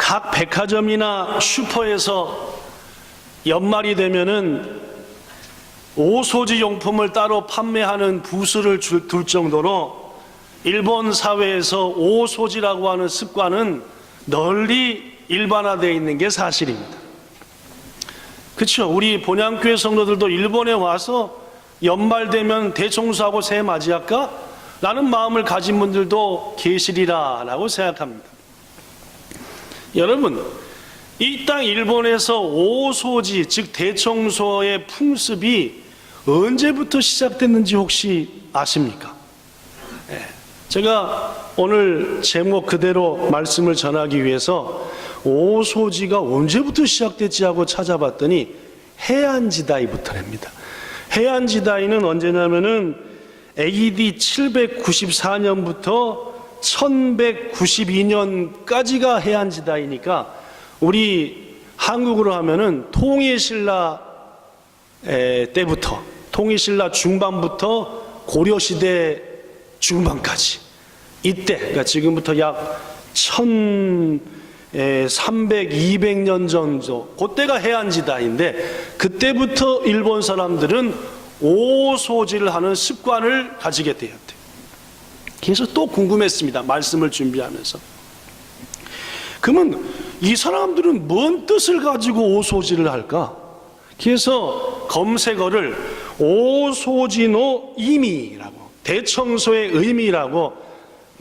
각 백화점이나 슈퍼에서 연말이 되면은 오소지 용품을 따로 판매하는 부스를 둘 정도로 일본 사회에서 오소지라고 하는 습관은 널리 일반화되어 있는 게 사실입니다. 그렇죠? 우리 본향교회 성도들도 일본에 와서 연말 되면 대청소하고 새해 맞이할까? 라는 마음을 가진 분들도 계시리라 라고 생각합니다. 여러분, 이 땅 일본에서 오소지, 즉 대청소의 풍습이 언제부터 시작됐는지 혹시 아십니까? 제가 오늘 제목 그대로 말씀을 전하기 위해서 오소지가 언제부터 시작됐지 하고 찾아봤더니 해안지다이부터랍니다. 해안지다이는 언제냐면은 AD 794년부터 1192년까지가 해안지다이니까 우리 한국으로 하면은 통일신라 때부터, 통일신라 중반부터 고려시대 중반까지 이때, 그러니까 지금부터 약 1300, 200년 정도, 그때가 해안지다인데 그때부터 일본 사람들은 오소지를 하는 습관을 가지게 되었대요. 그래서 또 궁금했습니다. 말씀을 준비하면서. 그러면 이 사람들은 뭔 뜻을 가지고 오소지를 할까? 그래서 검색어를 오소지노 의미라고, 대청소의 의미라고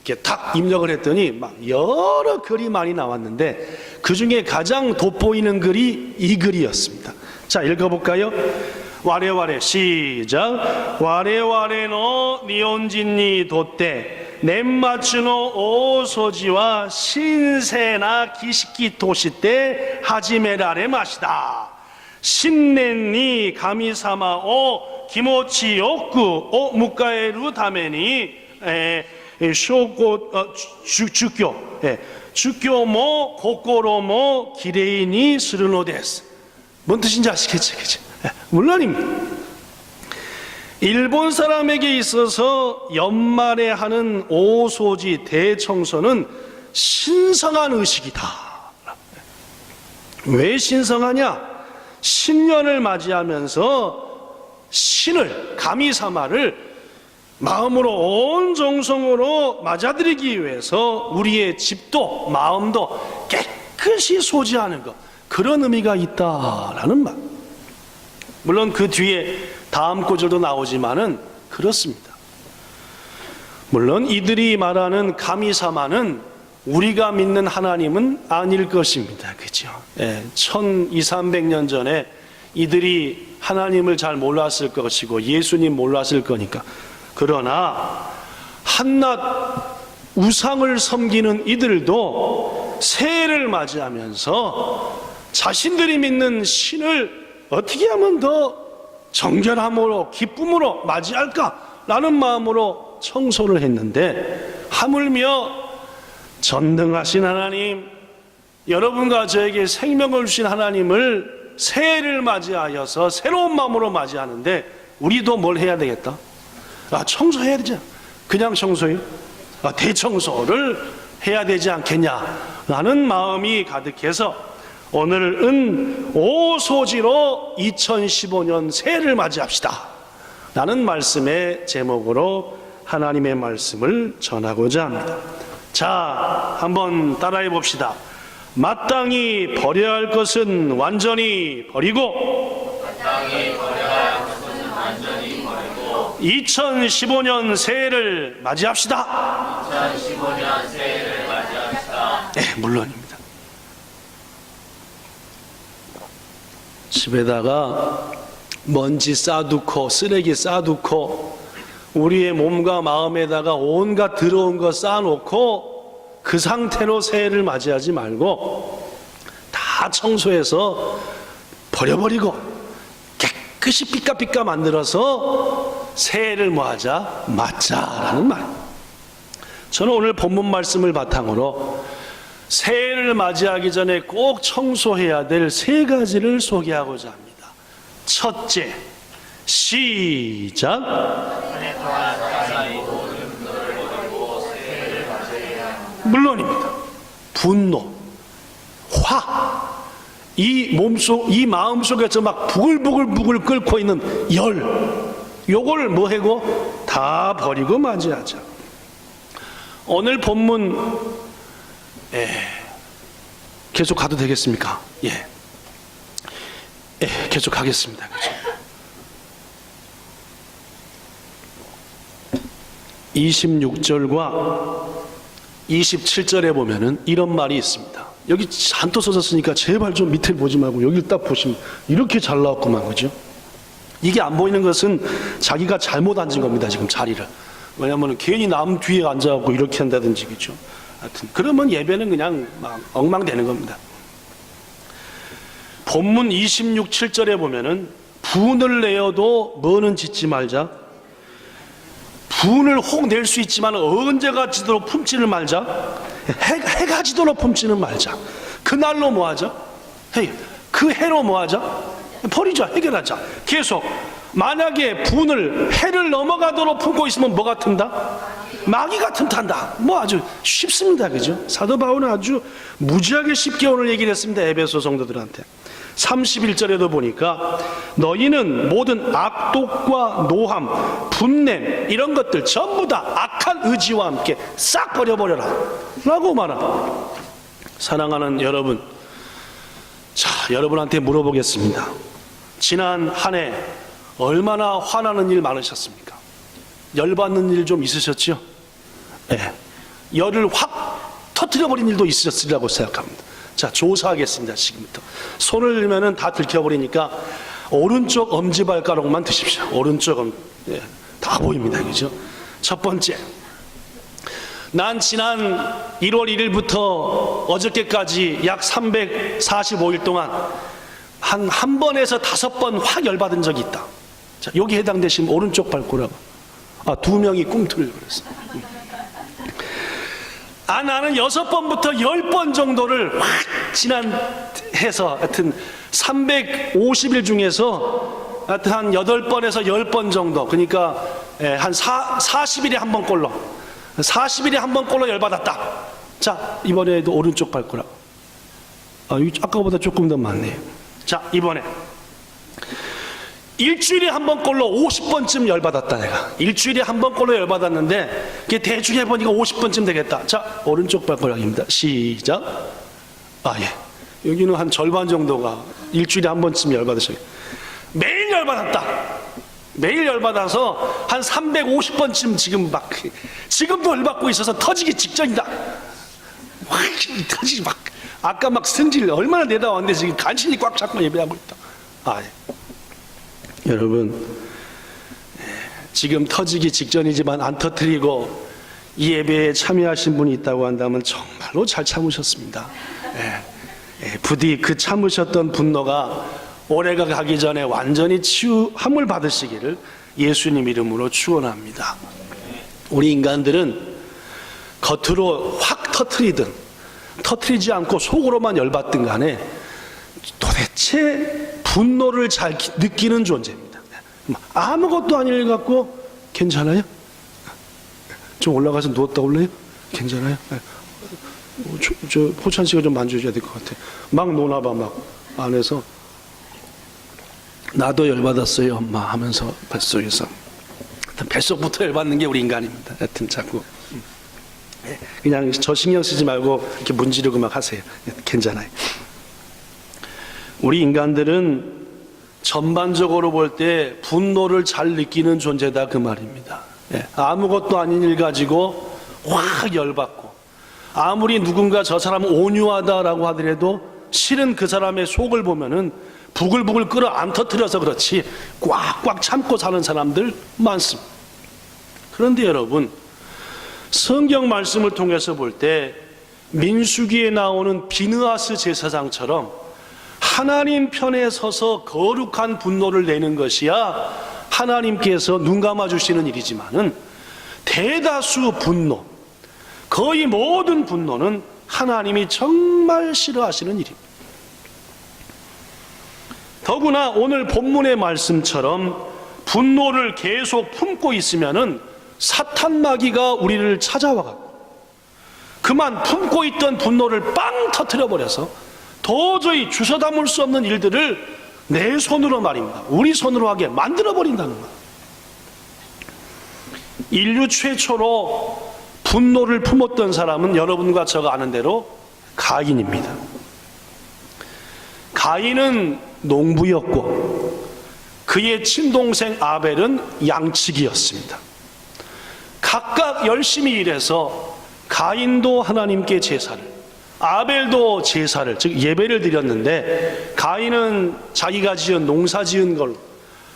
이렇게 탁 입력을 했더니 막 여러 글이 많이 나왔는데 그 중에 가장 돋보이는 글이 이 글이었습니다. 자, 읽어볼까요? 와레와레 시작. 와레와레노 니온진니 도떼 넷마츠노 오소지와 신세나 기시키 도시 때 하지메라레 마시다. 신넨니 가미사마 오 기모치 욕구 오 무카에루 다메니 쇼고 주교 주교모 고코로모 기레이니 스르노데스. 뭔 뜻인지 아시겠죠? 그죠? 물론입니다. 일본 사람에게 있어서 연말에 하는 오소지 대청소는 신성한 의식이다. 왜 신성하냐? 신년을 맞이하면서 신을, 가미사마를 마음으로 온 정성으로 맞아들이기 위해서 우리의 집도 마음도 깨끗이 소지하는 것, 그런 의미가 있다라는 말. 물론 그 뒤에 다음 구절도 나오지만은 그렇습니다. 물론 이들이 말하는 가미사마는 우리가 믿는 하나님은 아닐 것입니다. 그죠? 1200~300년 전에 이들이 하나님을 잘 몰랐을 것이고 예수님 몰랐을 거니까. 그러나 한낱 우상을 섬기는 이들도 새해를 맞이하면서 자신들이 믿는 신을 어떻게 하면 더 정결함으로 기쁨으로 맞이할까라는 마음으로 청소를 했는데, 하물며 전능하신 하나님, 여러분과 저에게 생명을 주신 하나님을 새해를 맞이하여서 새로운 마음으로 맞이하는데 우리도 뭘 해야 되겠다? 청소해야 되지. 그냥 청소요? 대청소를 해야 되지 않겠냐라는 마음이 가득해서 오늘은 오소지로 2015년 새해를 맞이합시다 라는 말씀의 제목으로 하나님의 말씀을 전하고자 합니다. 자, 한번 따라해 봅시다. 마땅히 버려야 할 것은 완전히 버리고 2015년 새해를 맞이합시다. 2015년 새해를 맞이합시다. 네, 물론입니다. 집에다가 먼지 싸두고 쓰레기 싸두고 우리의 몸과 마음에다가 온갖 더러운 거 쌓아놓고 그 상태로 새해를 맞이하지 말고 다 청소해서 버려버리고 깨끗이 삐까삐까 만들어서 새해를 뭐하자? 맞자라는 말. 저는 오늘 본문 말씀을 바탕으로 새해를 맞이하기 전에 꼭 청소해야 될 세 가지를 소개하고자 합니다. 첫째, 시작. 물론입니다. 분노. 이 마음속에서 막 부글부글 끓고 있는 열, 요걸 뭐 하고 다 버리고 맞이하자. 오늘 본문 계속 가도 되겠습니까? 계속 가겠습니다. 그렇죠? 26절과 27절에 보면은 이런 말이 있습니다. 여기 한또 써졌으니까 제발 좀 밑에 보지 말고 여기를 딱 보시면 이렇게 잘 나왔구만, 그죠? 이게 안 보이는 것은 자기가 잘못 앉은 겁니다, 지금 자리를. 왜냐하면 괜히 남 뒤에 앉아갖고 이렇게 한다든지, 그죠? 하여튼 그러면 예배는 그냥 막 엉망되는 겁니다. 본문 26, 7절에 보면은 분을 내어도 뭐는 짓지 말자. 분을 혹 낼 수 있지만 언제가 지도록 품지는 말자. 해가 지도록 품지는 말자. 그날로 뭐 하자? 그 해로 뭐 하자? 버리자, 해결하자. 계속 만약에 분을 해를 넘어가도록 품고 있으면 뭐가 튼다? 마귀가 틈탄다. 뭐 아주 쉽습니다, 그죠? 사도 바울은 아주 무지하게 쉽게 오늘 얘기를 했습니다, 에베소 성도들한테. 31절에도 보니까 너희는 모든 악독과 노함, 분냄 이런 것들 전부 다 악한 의지와 함께 싹 버려버려라 라고 말합니다. 사랑하는 여러분, 자, 여러분한테 물어보겠습니다. 지난 한 해 얼마나 화나는 일 많으셨습니까? 열받는 일 좀 있으셨죠? 열을 확 터뜨려버린 일도 있으셨으리라고 생각합니다. 자, 조사하겠습니다. 지금부터 손을 들면은 다 들켜버리니까 오른쪽 엄지발가락만 드십시오. 오른쪽 다 보입니다, 그죠? 첫 번째, 난 지난 1월 1일부터 어저께까지 약 345일 동안 한 번에서 5번 확 열받은 적이 있다. 자, 여기 해당되시면 오른쪽 발가락. 두 명이 꿈틀을 그랬어. 나는 6번부터 10번 정도를 확 지난해서 하여튼 350일 중에서 하여튼 한 8번에서 10번 정도, 그러니까 한 40일에 한 번 꼴로 40일에 한 번 꼴로 열받았다. 자, 이번에도 오른쪽 발가락. 아까보다 조금 더 많네요. 자, 이번에 일주일에 한 번 꼴로 50번쯤 열받았다. 내가 일주일에 한 번 꼴로 열받았는데 그게 대충 해보니까 50번쯤 되겠다. 자, 오른쪽 발가락입니다. 시작. 여기는 한 절반 정도가 일주일에 한 번쯤 열받으셔요. 매일 열받았다. 매일 열받아서 한 350번쯤 지금도 열받고 있어서 터지기 직전이다. 터지기 아까 승질 얼마나 내다왔는데 지금 간신히 꽉 잡고 예배하고 있다. 여러분, 지금 터지기 직전이지만 안 터뜨리고 이 예배에 참여하신 분이 있다고 한다면 정말로 잘 참으셨습니다. 부디 그 참으셨던 분노가 올해가 가기 전에 완전히 치유함을 받으시기를 예수님 이름으로 축원합니다. 우리 인간들은 겉으로 확 터뜨리지 않고 속으로만 열받든 간에 도대체 분노를 잘 느끼는 존재입니다. 아무것도 아닌 일 갖고 괜찮아요? 좀 올라가서 누웠다 올래요? 괜찮아요? 포찬 씨가 좀 만져줘야 될 것 같아. 막 노나봐, 막 안에서 나도 열받았어요 엄마 하면서 뱃속에서. 뱃속부터 열받는 게 우리 인간입니다. 하여튼 자꾸 그냥 저 신경 쓰지 말고 이렇게 문지르고 막 하세요. 괜찮아요. 우리 인간들은 전반적으로 볼 때 분노를 잘 느끼는 존재다, 그 말입니다. 아무것도 아닌 일 가지고 확 열받고, 아무리 누군가 저 사람은 온유하다라고 하더라도 실은 그 사람의 속을 보면은 부글부글 끓어 안 터뜨려서 그렇지 꽉꽉 참고 사는 사람들 많습니다. 그런데 여러분, 성경 말씀을 통해서 볼 때 민수기에 나오는 비느하스 제사장처럼 하나님 편에 서서 거룩한 분노를 내는 것이야 하나님께서 눈 감아주시는 일이지만은 대다수 분노, 거의 모든 분노는 하나님이 정말 싫어하시는 일입니다. 더구나 오늘 본문의 말씀처럼 분노를 계속 품고 있으면은 사탄 마귀가 우리를 찾아와가지고 그만 품고 있던 분노를 빵 터뜨려 버려서 도저히 주워 담을 수 없는 일들을 내 손으로 말입니다, 우리 손으로 하게 만들어버린다는 거예요. 인류 최초로 분노를 품었던 사람은 여러분과 저가 아는 대로 가인입니다. 가인은 농부였고 그의 친동생 아벨은 양치기였습니다. 각각 열심히 일해서 가인도 하나님께 제사를, 아벨도 제사를, 즉 예배를 드렸는데, 가인은 자기가 지은 농사 지은 걸로,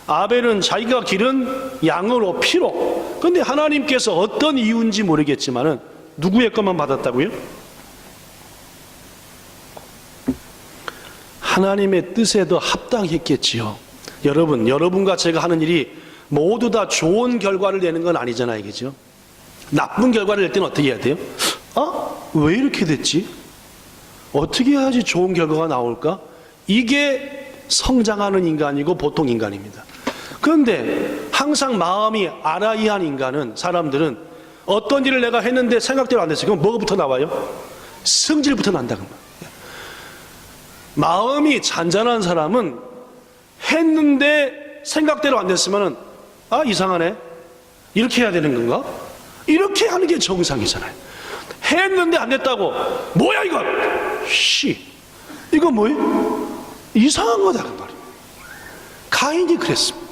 아벨은 자기가 기른 양으로 피로. 그런데 하나님께서 어떤 이유인지 모르겠지만은 누구의 것만 받았다고요? 하나님의 뜻에 더 합당했겠지요. 여러분과 제가 하는 일이 모두 다 좋은 결과를 내는 건 아니잖아요, 그죠? 나쁜 결과를 낼 때는 어떻게 해야 돼요? 왜 이렇게 됐지? 어떻게 해야지 좋은 결과가 나올까? 이게 성장하는 인간이고 보통 인간입니다. 그런데 항상 마음이 아라이한 인간은, 사람들은 어떤 일을 내가 했는데 생각대로 안 됐어요. 그럼 뭐부터 나와요? 승질부터 난다는 거예요. 마음이 잔잔한 사람은 했는데 생각대로 안 됐으면은 이상하네, 이렇게 해야 되는 건가? 이렇게 하는 게 정상이잖아요. 했는데 안 됐다고 뭐야 이거, 이거 뭐예요? 이상한 거다 그 말이에요. 가인이 그랬습니다.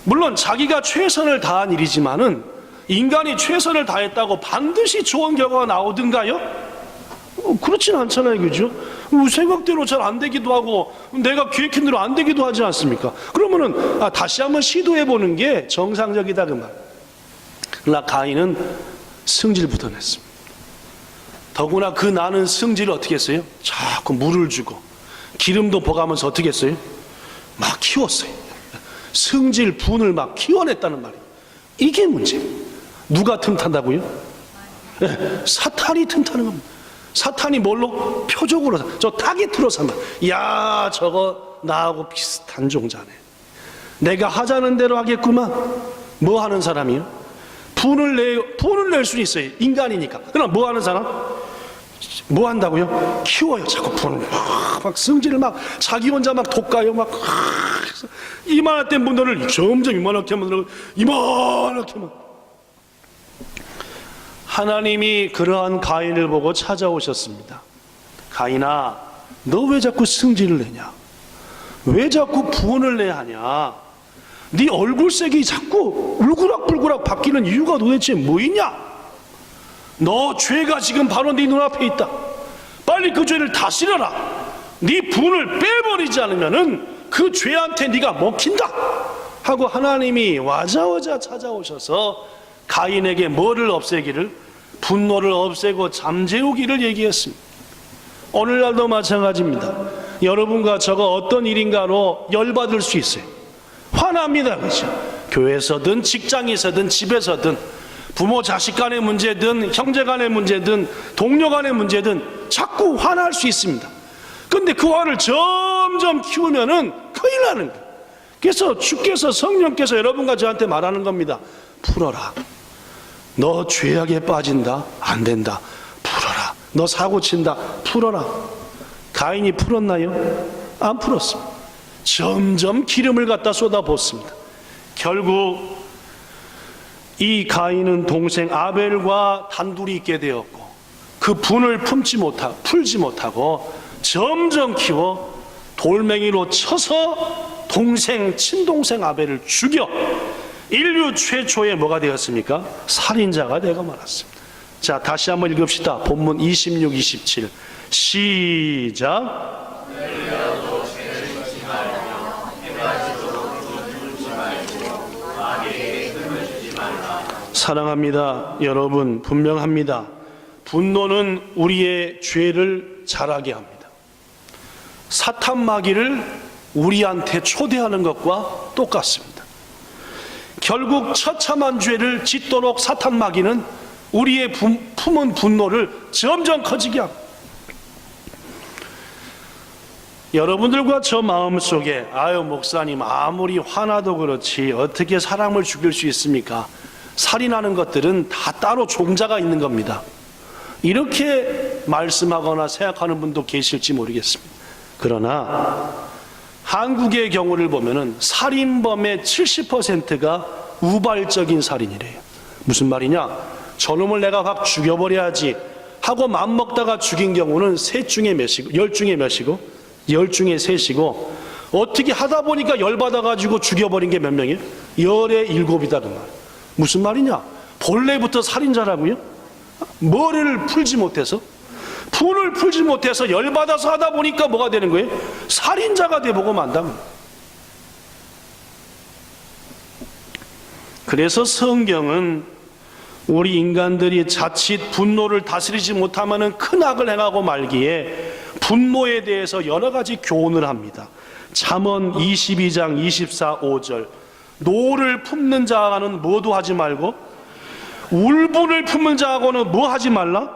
물론 자기가 최선을 다한 일이지만은 인간이 최선을 다했다고 반드시 좋은 결과가 나오든가요? 그렇진 않잖아요, 그죠? 생각대로 잘 안 되기도 하고 내가 계획한 대로 안 되기도 하지 않습니까? 그러면은 다시 한번 시도해 보는 게 정상적이다 그 말. 그러나 가인은 승질부터 냈습니다. 더구나 그 나는 승질을 어떻게 했어요? 자꾸 물을 주고 기름도 버가면서 어떻게 했어요? 막 키웠어요. 승질, 분을 막 키워냈다는 말이에요. 이게 문제예요. 누가 틈탄다고요? 사탄이 틈타는 겁니다. 사탄이 뭘로? 표적으로, 저 타깃으로 삼아. 야, 저거 나하고 비슷한 종자네, 내가 하자는 대로 하겠구만. 뭐 하는 사람이요? 분을 낼 수는 있어요, 인간이니까. 그럼 뭐 하는 사람? 뭐 한다고요? 키워요. 자꾸 분을 막 승질을 막 자기 혼자 막 돋가요. 막 이만했던 분들을 점점 이만하게 만들고 이만하게 만. 하나님이 그러한 가인을 보고 찾아오셨습니다. 가인아, 너 왜 자꾸 승질을 내냐? 왜 자꾸 분을 내야 하냐? 네 얼굴색이 자꾸 울그락불그락 바뀌는 이유가 도대체 뭐이냐? 너 죄가 지금 바로 네 눈앞에 있다. 빨리 그 죄를 다스려라. 네 분을 빼버리지 않으면은 그 죄한테 네가 먹힌다 하고 하나님이 와자와자 찾아오셔서 가인에게 뭐를 없애기를? 분노를 없애고 잠재우기를 얘기했습니다. 오늘날도 마찬가지입니다. 여러분과 저가 어떤 일인가로 열받을 수 있어요. 화납니다, 그렇죠? 교회에서든 직장에서든 집에서든 부모 자식 간의 문제든 형제 간의 문제든 동료 간의 문제든 자꾸 화날 수 있습니다. 그런데 그 화를 점점 키우면은 큰일 나는 거예요. 그래서 주께서, 성령께서 여러분과 저한테 말하는 겁니다. 풀어라. 너 죄악에 빠진다, 안 된다, 풀어라. 너 사고 친다, 풀어라. 가인이 풀었나요? 안 풀었습니다. 점점 기름을 갖다 쏟아붓습니다. 결국 이 가인은 동생 아벨과 단둘이 있게 되었고 그 분을 풀지 못하고 점점 키워 돌멩이로 쳐서 친동생 아벨을 죽여 인류 최초의 뭐가 되었습니까? 살인자가 되고 말았습니다. 자, 다시 한번 읽읍시다. 본문 26, 27 시작. 사랑합니다. 여러분, 분명합니다. 분노는 우리의 죄를 자라게 합니다. 사탄 마귀를 우리한테 초대하는 것과 똑같습니다. 결국 처참한 죄를 짓도록 사탄 마귀는 우리의 품은 분노를 점점 커지게 합니다. 여러분들과 저 마음속에 목사님 아무리 화나도 그렇지 어떻게 사람을 죽일 수 있습니까? 살인하는 것들은 다 따로 종자가 있는 겁니다. 이렇게 말씀하거나 생각하는 분도 계실지 모르겠습니다. 그러나 한국의 경우를 보면은 살인범의 70%가 우발적인 살인이래요. 무슨 말이냐? 저놈을 내가 확 죽여버려야지 하고 맘먹다가 죽인 경우는 셋 중에 몇이고, 10 중에 몇이고, 10 중에 셋이고, 어떻게 하다 보니까 열받아가지고 죽여버린 게 몇 명이에요? 10에 7이다 그 말. 무슨 말이냐? 본래부터 살인자라고요? 머리를 풀지 못해서, 분을 풀지 못해서 열받아서 하다 보니까 뭐가 되는 거예요? 살인자가 돼보고 만다면. 그래서 성경은 우리 인간들이 자칫 분노를 다스리지 못하면 큰 악을 행하고 말기에 분노에 대해서 여러 가지 교훈을 합니다. 잠언 22장 24, 5절. 노를 품는 자와는 뭐도 하지 말고 울분을 품는 자하고는 뭐 하지 말라?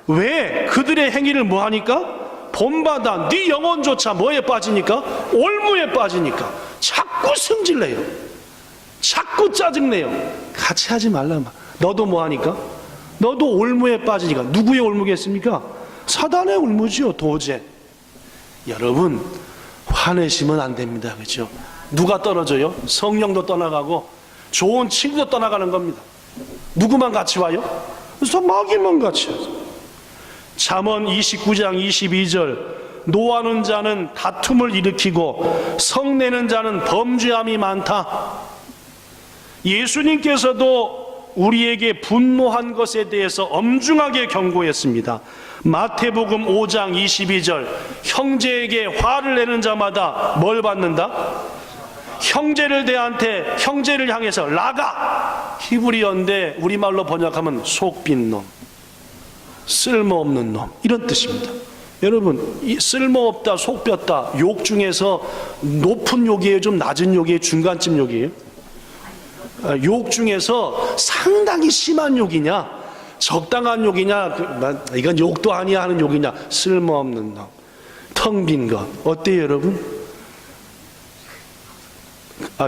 왜? 그들의 행위를 뭐 하니까? 본받아 네 영혼조차 뭐에 빠지니까? 올무에 빠지니까. 자꾸 승질내요. 자꾸 짜증내요. 같이 하지 말라. 너도 뭐 하니까? 너도 올무에 빠지니까. 누구의 올무겠습니까? 사단의 올무지요. 도제. 여러분 화내시면 안 됩니다. 그렇죠? 누가 떨어져요? 성령도 떠나가고 좋은 친구도 떠나가는 겁니다. 누구만 같이 와요? 그래서 마귀만 같이 와요. 잠언 29장 22절. 노하는 자는 다툼을 일으키고 성내는 자는 범죄함이 많다. 예수님께서도 우리에게 분노한 것에 대해서 엄중하게 경고했습니다. 마태복음 5장 22절. 형제에게 화를 내는 자마다 뭘 받는다? 형제를 향해서 라가, 히브리어인데 우리말로 번역하면 속빈 놈, 쓸모없는 놈, 이런 뜻입니다. 여러분, 이 쓸모없다, 속볐다, 욕 중에서 높은 욕이에요, 좀 낮은 욕이에요, 중간쯤 욕이에요? 욕 중에서 상당히 심한 욕이냐, 적당한 욕이냐, 이건 욕도 아니야 하는 욕이냐, 쓸모없는 놈, 텅 빈 것. 어때요 여러분?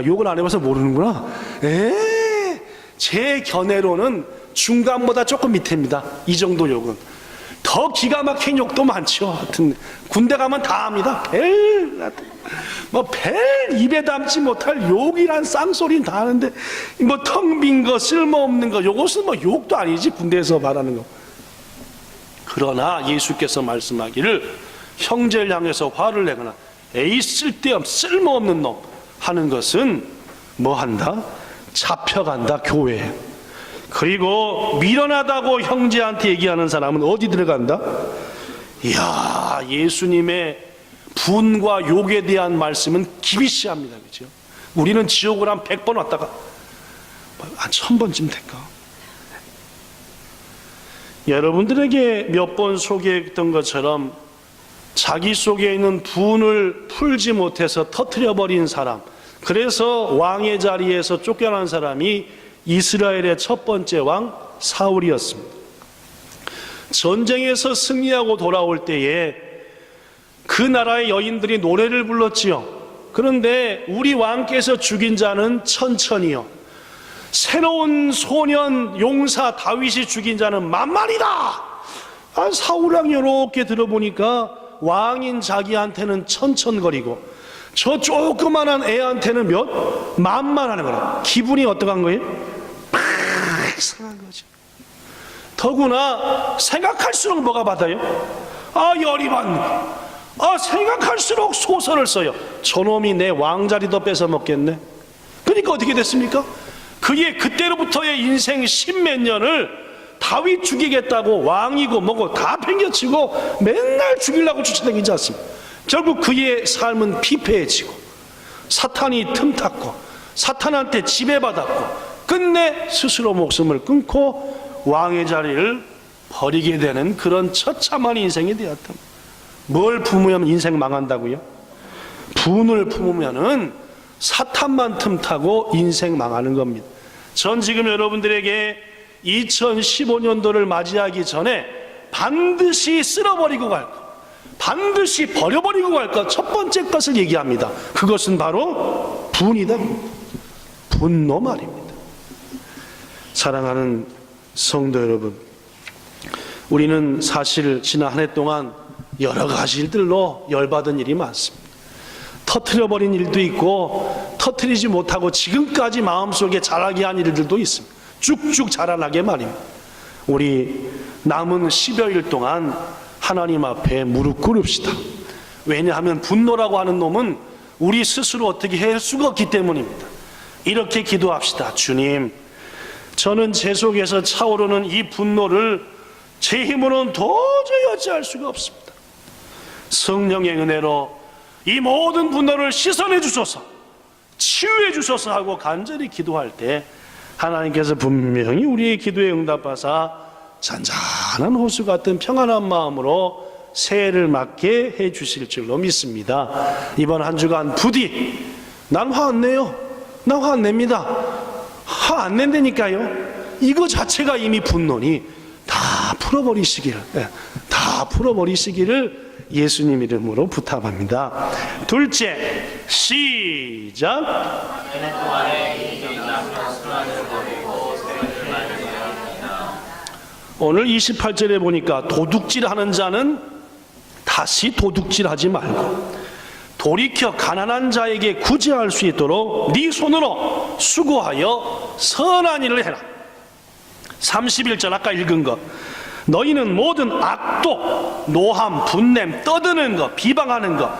욕을 안 해봐서 모르는구나. 제 견해로는 중간보다 조금 밑입니다. 이 정도 욕은. 더 기가 막힌 욕도 많죠. 하여튼 군대 가면 다 합니다. 별 입에 담지 못할 욕이란 쌍소리는 다 하는데 뭐 텅 빈 거, 쓸모없는 거, 요것은 뭐 욕도 아니지, 군대에서 말하는 거. 그러나 예수께서 말씀하기를 형제를 향해서 화를 내거나 에이 쓸모없는 놈 하는 것은 뭐 한다? 잡혀간다, 교회에. 그리고 미련하다고 형제한테 얘기하는 사람은 어디 들어간다? 이야, 예수님의 분과 욕에 대한 말씀은 기비시합니다. 그죠? 우리는 지옥을 한 100번 왔다가 한 1000번쯤 될까? 여러분들에게 몇 번 소개했던 것처럼 자기 속에 있는 분을 풀지 못해서 터뜨려버린 사람, 그래서 왕의 자리에서 쫓겨난 사람이 이스라엘의 첫 번째 왕 사울이었습니다. 전쟁에서 승리하고 돌아올 때에 그 나라의 여인들이 노래를 불렀지요. 그런데 우리 왕께서 죽인 자는 천천히요, 새로운 소년 용사 다윗이 죽인 자는 만만이다. 사울 왕이 이렇게 들어보니까 왕인 자기한테는 천천거리고 저 조그만한 애한테는 만만하는 거라. 기분이 어떡한 거예요? 상한 거죠. 더구나 생각할수록 뭐가 받아요? 열이 받는 거. 생각할수록 소설을 써요. 저놈이 내 왕자리도 뺏어 먹겠네. 그러니까 어떻게 됐습니까? 그의 그때로부터의 인생 10몇 년을 다윗 죽이겠다고 왕이고 뭐고 다 팽개치고 맨날 죽이려고 쫓아다니지 않습니까? 결국 그의 삶은 피폐해지고 사탄이 틈탔고 사탄한테 지배받았고 끝내 스스로 목숨을 끊고 왕의 자리를 버리게 되는 그런 처참한 인생이 되었다. 뭘 품으면 인생 망한다고요? 분을 품으면은 사탄만 틈타고 인생 망하는 겁니다. 전 지금 여러분들에게 2015년도를 맞이하기 전에 반드시 쓸어버리고 갈 것, 반드시 버려버리고 갈 것, 첫 번째 것을 얘기합니다. 그것은 바로 분이다. 분노 말입니다. 사랑하는 성도 여러분, 우리는 사실 지난 한 해 동안 여러 가지 일들로 열받은 일이 많습니다. 터트려버린 일도 있고 터트리지 못하고 지금까지 마음속에 자라게 한 일들도 있습니다. 쭉쭉 자라나게 말입니다. 우리 남은 10여일 동안 하나님 앞에 무릎 꿇읍시다. 왜냐하면 분노라고 하는 놈은 우리 스스로 어떻게 할 수가 없기 때문입니다. 이렇게 기도합시다. 주님, 저는 제 속에서 차오르는 이 분노를 제 힘으로는 도저히 어찌할 수가 없습니다. 성령의 은혜로 이 모든 분노를 씻어내 주소서, 치유해 주소서 하고 간절히 기도할 때 하나님께서 분명히 우리의 기도에 응답하사 잔잔한 호수 같은 평안한 마음으로 새해를 맞게 해 주실 줄로 믿습니다. 이번 한 주간 부디 난 화 안 내요. 나 화 안 냅니다. 화 안 낸다니까요. 이거 자체가 이미 분노니 다 풀어버리시기를 예수님 이름으로 부탁합니다. 둘째, 시작. 오늘 28절에 보니까 도둑질하는 자는 다시 도둑질하지 말고 돌이켜 가난한 자에게 구제할 수 있도록 네 손으로 수고하여 선한 일을 해라. 31절 아까 읽은 것, 너희는 모든 악독, 노함, 분냄, 떠드는 것, 비방하는 것,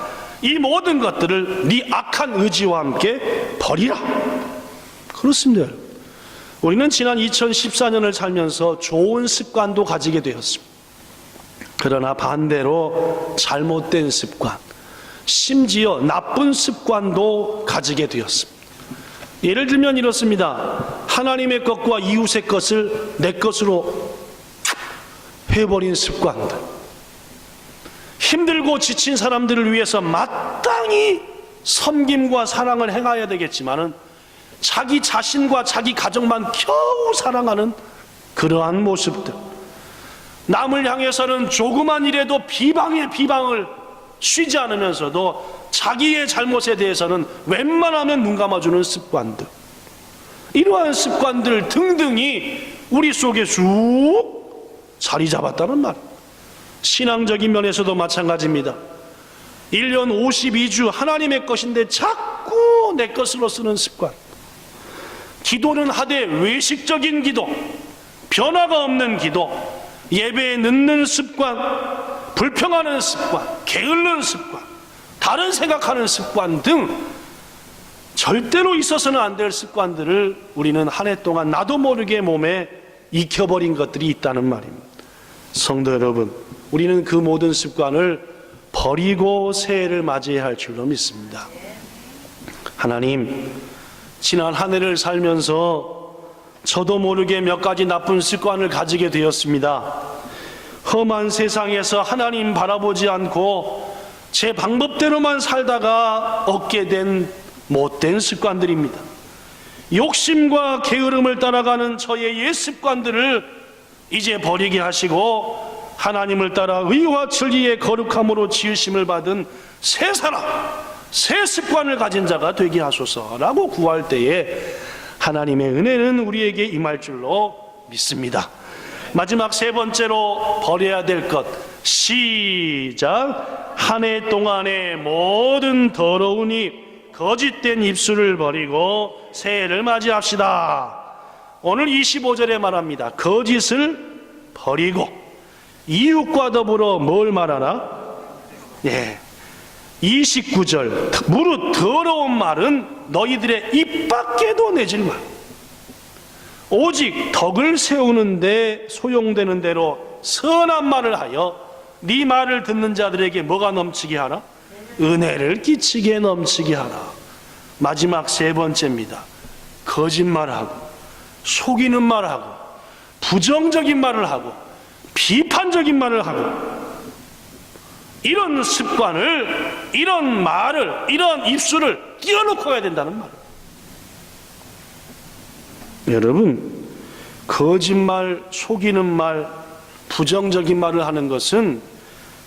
이 모든 것들을 네 악한 의지와 함께 버리라. 그렇습니다. 우리는 지난 2014년을 살면서 좋은 습관도 가지게 되었습니다. 그러나 반대로 잘못된 습관, 심지어 나쁜 습관도 가지게 되었습니다. 예를 들면 이렇습니다. 하나님의 것과 이웃의 것을 내 것으로 해버린 습관들, 힘들고 지친 사람들을 위해서 마땅히 섬김과 사랑을 행해야 되겠지만은 자기 자신과 자기 가족만 겨우 사랑하는 그러한 모습들, 남을 향해서는 조그만 일에도 비방에 비방을 쉬지 않으면서도 자기의 잘못에 대해서는 웬만하면 눈 감아주는 습관들, 이러한 습관들 등등이 우리 속에 쭉 자리 잡았다는 말. 신앙적인 면에서도 마찬가지입니다. 1년 52주 하나님의 것인데 자꾸 내 것으로 쓰는 습관, 기도는 하되 외식적인 기도, 변화가 없는 기도, 예배에 늦는 습관, 불평하는 습관, 게을른 습관, 다른 생각하는 습관 등 절대로 있어서는 안 될 습관들을 우리는 한 해 동안 나도 모르게 몸에 익혀버린 것들이 있다는 말입니다. 성도 여러분, 우리는 그 모든 습관을 버리고 새해를 맞이해야 할 줄로 믿습니다. 하나님, 지난 한 해를 살면서 저도 모르게 몇 가지 나쁜 습관을 가지게 되었습니다. 험한 세상에서 하나님 바라보지 않고 제 방법대로만 살다가 얻게 된 못된 습관들입니다. 욕심과 게으름을 따라가는 저의 옛 습관들을 이제 버리게 하시고 하나님을 따라 의와 진리의 거룩함으로 지으심을 받은 새 사람, 새 습관을 가진 자가 되게 하소서라고 구할 때에 하나님의 은혜는 우리에게 임할 줄로 믿습니다. 마지막 세 번째로 버려야 될 것, 시작. 한 해 동안의 모든 더러운 입, 거짓된 입술을 버리고 새해를 맞이합시다. 오늘 25절에 말합니다. 거짓을 버리고 이웃과 더불어 뭘 말하나? 29절, 무릇 더러운 말은 너희들의 입 밖에도 내질 말. 오직 덕을 세우는데 소용되는 대로 선한 말을 하여 네 말을 듣는 자들에게 뭐가 넘치게 하라? 은혜를 끼치게 넘치게 하라. 마지막 세 번째입니다. 거짓말하고 속이는 말하고 부정적인 말을 하고 비판적인 말을 하고 이런 습관을, 이런 말을, 이런 입술을 띄워놓고 해야 된다는 말. 여러분, 거짓말, 속이는 말, 부정적인 말을 하는 것은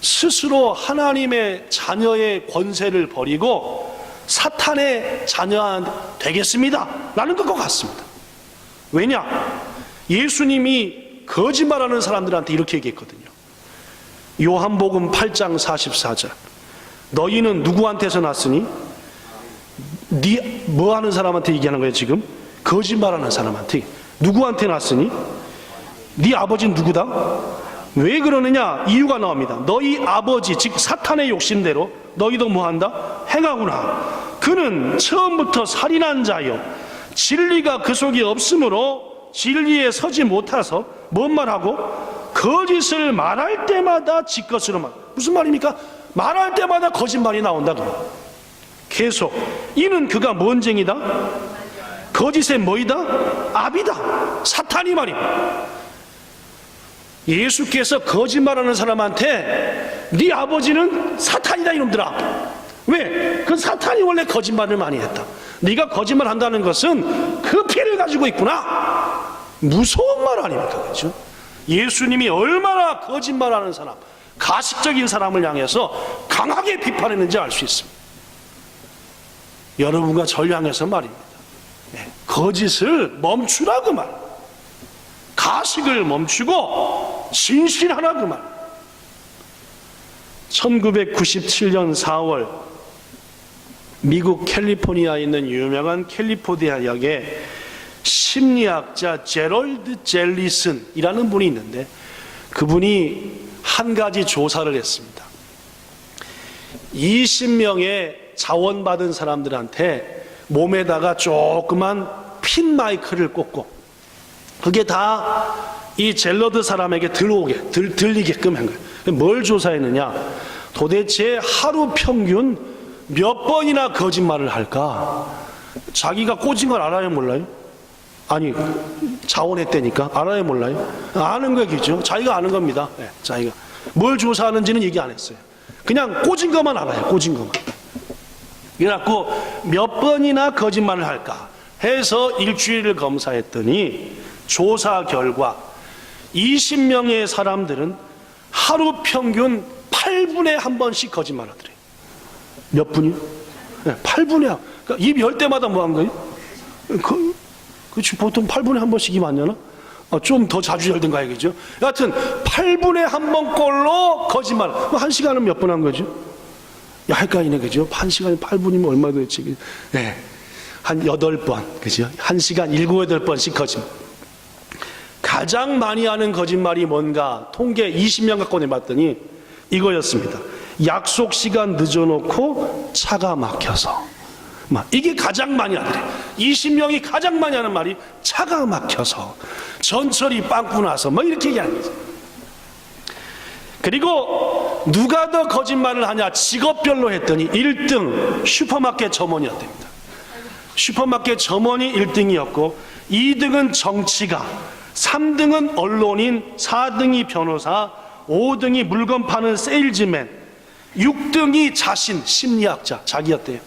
스스로 하나님의 자녀의 권세를 버리고 사탄의 자녀 되겠습니다 라는 것과 같습니다. 왜냐? 예수님이 거짓말하는 사람들한테 이렇게 얘기했거든요. 요한복음 8장 44절. 너희는 누구한테서 났으니? 네 뭐 하는 사람한테 얘기하는 거예요 지금? 거짓말하는 사람한테. 누구한테 났으니? 네 아버지는 누구다? 왜 그러느냐? 이유가 나옵니다. 너희 아버지 즉 사탄의 욕심대로 너희도 뭐한다? 행하구나. 그는 처음부터 살인한 자요 진리가 그 속에 없으므로 진리에 서지 못해서 뭔 말하고? 거짓을 말할 때마다 지 것으로 말. 무슨 말입니까? 말할 때마다 거짓말이 나온다. 계속. 이는 그가 뭔 쟁이다? 거짓의 뭐이다? 압이다. 사탄이 말입니다. 예수께서 거짓말하는 사람한테 네 아버지는 사탄이다 이놈들아. 왜? 그 사탄이 원래 거짓말을 많이 했다. 네가 거짓말한다는 것은 그 피를 가지고 있구나. 무서운 말 아닙니까? 그렇죠? 예수님이 얼마나 거짓말하는 사람, 가식적인 사람을 향해서 강하게 비판했는지 알 수 있습니다. 여러분과 저를 향해서 말입니다. 거짓을 멈추라 그 말, 가식을 멈추고 진실하라 그 말. 1997년 4월 미국 캘리포니아에 있는 유명한 캘리포니아역에 심리학자 제럴드 젤리슨이라는 분이 있는데, 그분이 한 가지 조사를 했습니다. 20명의 자원받은 사람들한테 몸에다가 조그만 핀 마이크를 꽂고, 그게 다 이 젤러드 사람에게 들리게끔 한 거예요. 뭘 조사했느냐? 도대체 하루 평균 몇 번이나 거짓말을 할까? 자기가 꽂은 걸 알아요, 몰라요? 아니, 자원했다니까 알아요, 몰라요? 아는 거겠죠. 자기가 아는 겁니다. 네, 자기가 뭘 조사하는지는 얘기 안 했어요. 그냥 꽂은 것만 알아요. 꽂은 것만. 그래갖고 몇 번이나 거짓말을 할까 해서 일주일을 검사했더니 조사 결과 20명의 사람들은 하루 평균 8분에 한 번씩 거짓말하더래요. 몇 분이요? 네, 8분에. 그러니까 입 열 때마다 뭐 한 거예요? 그렇지, 보통 8분에 한 번씩이 맞냐나? 좀 더 자주 열든가 얘기죠. 여하튼 8분에 한 번꼴로 거짓말. 1시간은 몇 번 한 거죠? 야, 헷갈리네, 그죠? 1시간에 8분이면 얼마 되지? 네, 한 8번, 그죠? 1시간 7, 8번씩 거짓말. 가장 많이 하는 거짓말이 뭔가 통계 20명 갖고 내봤더니 이거였습니다. 약속 시간 늦어놓고 차가 막혀서. 이게 가장 많이 하더래. 20명이 가장 많이 하는 말이 차가 막혀서, 전철이 빵꾸 나서, 이렇게 얘기하는 거죠. 그리고 누가 더 거짓말을 하냐 직업별로 했더니 1등 슈퍼마켓 점원이었답니다. 슈퍼마켓 점원이 1등이었고 2등은 정치가, 3등은 언론인, 4등이 변호사, 5등이 물건 파는 세일즈맨, 6등이 자신, 심리학자, 자기였대요.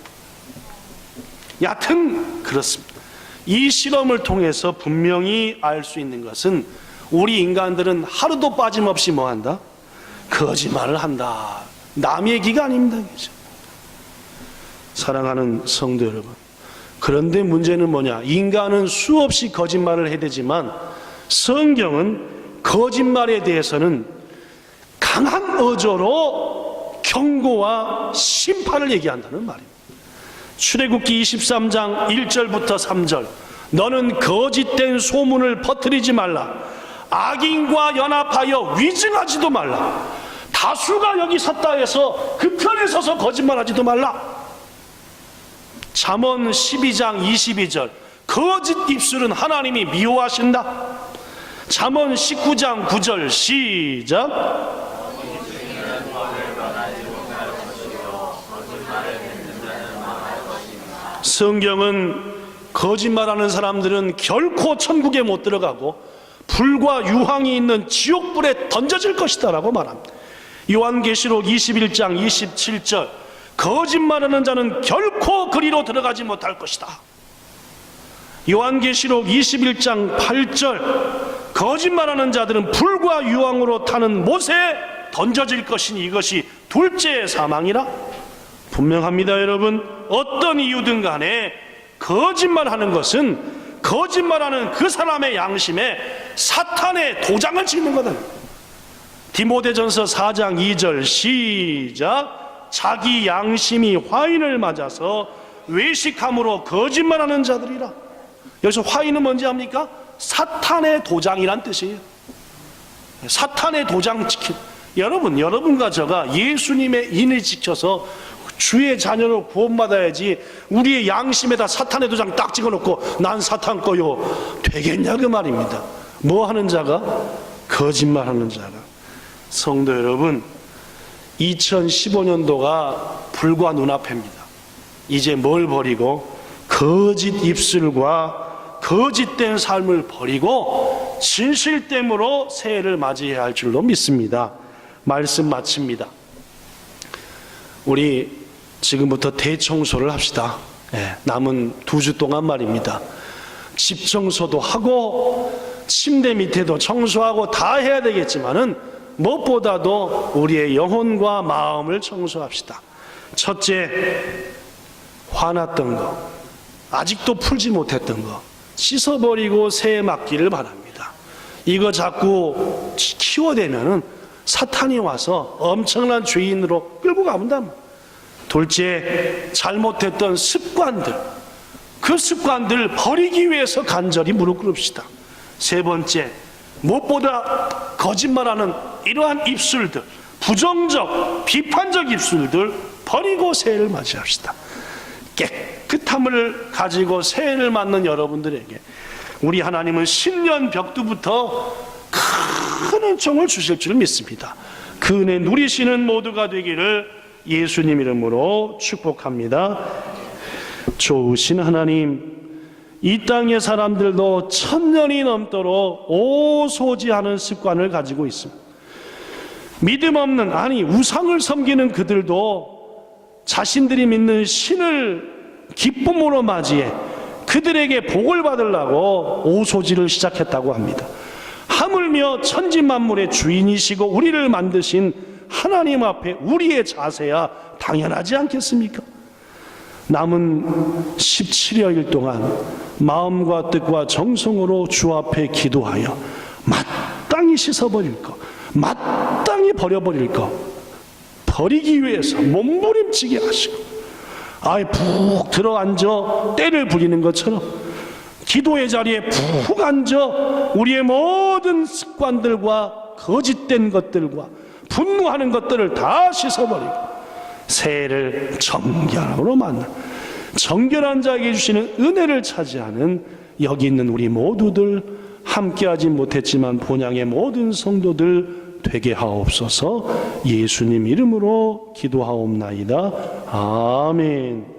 여하튼 그렇습니다. 이 실험을 통해서 분명히 알 수 있는 것은 우리 인간들은 하루도 빠짐없이 뭐한다? 거짓말을 한다. 남 얘기가 아닙니다. 그렇죠? 사랑하는 성도 여러분, 그런데 문제는 뭐냐? 인간은 수없이 거짓말을 해야 되지만 성경은 거짓말에 대해서는 강한 어조로 경고와 심판을 얘기한다는 말입니다. 출애굽기 23장 1절부터 3절. 너는 거짓된 소문을 퍼뜨리지 말라. 악인과 연합하여 위증하지도 말라. 다수가 여기 섰다 해서 그 편에 서서 거짓말하지도 말라. 잠언 12장 22절. 거짓 입술은 하나님이 미워하신다. 잠언 19장 9절 시작. 성경은 거짓말하는 사람들은 결코 천국에 못 들어가고 불과 유황이 있는 지옥불에 던져질 것이다 라고 말합니다. 요한계시록 21장 27절. 거짓말하는 자는 결코 그리로 들어가지 못할 것이다. 요한계시록 21장 8절. 거짓말하는 자들은 불과 유황으로 타는 못에 던져질 것이니 이것이 둘째 사망이라. 분명합니다. 여러분, 어떤 이유든 간에 거짓말하는 것은 거짓말하는 그 사람의 양심에 사탄의 도장을 찍는 거다. 디모데전서 4장 2절 시작. 자기 양심이 화인을 맞아서 외식함으로 거짓말하는 자들이라. 여기서 화인은 뭔지 압니까? 사탄의 도장이란 뜻이에요. 사탄의 도장 지킨. 여러분과 저가 예수님의 인을 지켜서 주의 자녀로 구원받아야지 우리의 양심에다 사탄의 도장 딱 찍어놓고 난 사탄 거요 되겠냐 그 말입니다. 뭐 하는 자가? 거짓말하는 자가. 성도 여러분, 2015년도가 불과 눈앞입니다. 이제 뭘 버리고? 거짓 입술과 거짓된 삶을 버리고 진실됨으로 새해를 맞이해야 할 줄로 믿습니다. 말씀 마칩니다. 우리 지금부터 대청소를 합시다. 남은 2주 동안 말입니다. 집 청소도 하고 침대 밑에도 청소하고 다 해야 되겠지만은 무엇보다도 우리의 영혼과 마음을 청소합시다. 첫째, 화났던 거, 아직도 풀지 못했던 거 씻어버리고 새해 맞기를 바랍니다. 이거 자꾸 키워대면은 사탄이 와서 엄청난 죄인으로 끌고 가본다. 둘째, 잘못했던 습관들, 그 습관들 버리기 위해서 간절히 무릎 꿇읍시다. 세 번째, 무엇보다 거짓말하는 이러한 입술들, 부정적, 비판적 입술들 버리고 새해를 맞이합시다. 깨끗함을 가지고 새해를 맞는 여러분들에게 우리 하나님은 신년 벽두부터 큰 은총을 주실 줄 믿습니다. 그 은혜 누리시는 모두가 되기를 예수님 이름으로 축복합니다. 좋으신 하나님, 이 땅의 사람들도 1000년이 넘도록 오소지하는 습관을 가지고 있습니다. 믿음 없는, 아니 우상을 섬기는 그들도 자신들이 믿는 신을 기쁨으로 맞이해 그들에게 복을 받으려고 오소지를 시작했다고 합니다. 하물며 천지만물의 주인이시고 우리를 만드신 하나님 앞에 우리의 자세야 당연하지 않겠습니까? 남은 17여일 동안 마음과 뜻과 정성으로 주 앞에 기도하여 마땅히 씻어버릴 것, 마땅히 버려버릴 것 버리기 위해서 몸부림치게 하시고 아예 푹 들어앉아 때를 부리는 것처럼 기도의 자리에 푹 앉아 우리의 모든 습관들과 거짓된 것들과 분노하는 것들을 다 씻어버리고 새해를 정결함으로 만나 정결한 자에게 주시는 은혜를 차지하는 여기 있는 우리 모두들, 함께하지 못했지만 본향의 모든 성도들 되게 하옵소서. 예수님 이름으로 기도하옵나이다. 아멘.